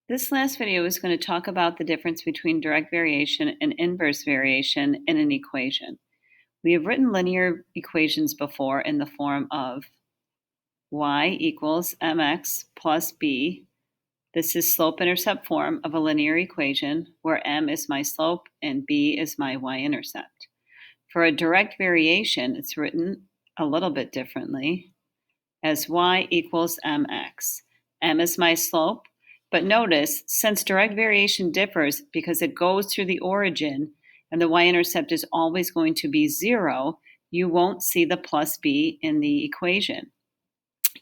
This last video is going to talk about the difference between direct variation and inverse variation in an equation. We have written linear equations before in the form of y equals mx plus b. This is slope-intercept form of a linear equation where m is my slope and b is my y-intercept. For a direct variation, it's written a little bit differently as y equals mx. M is my slope. But notice, since direct variation differs because it goes through the origin and the y-intercept is always going to be 0, you won't see the plus b in the equation.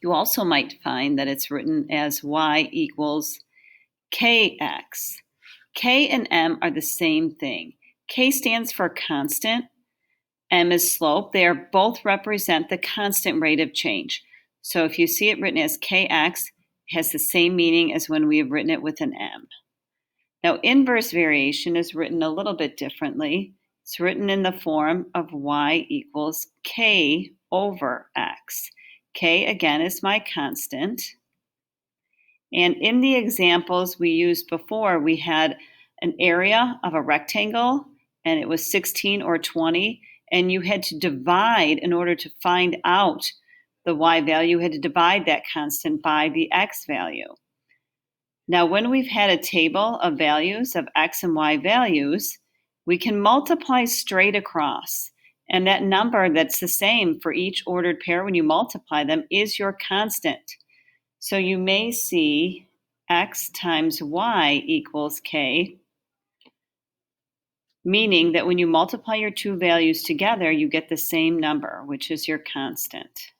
You also might find that it's written as y equals kx. K and m are the same thing. K stands for constant. M is slope. They are both represent the constant rate of change. So if you see it written as kx, has the same meaning as when we have written it with an M. Now, inverse variation is written a little bit differently. It's written in the form of y equals k over x. K, again, is my constant. And in the examples we used before, we had an area of a rectangle, and it was 16 or 20, and you had to divide in order to find out the y value, you had to divide that constant by the x value. Now, when we've had a table of values of x and y values, we can multiply straight across. And that number that's the same for each ordered pair when you multiply them is your constant. So you may see x times y equals k, meaning that when you multiply your two values together, you get the same number, which is your constant.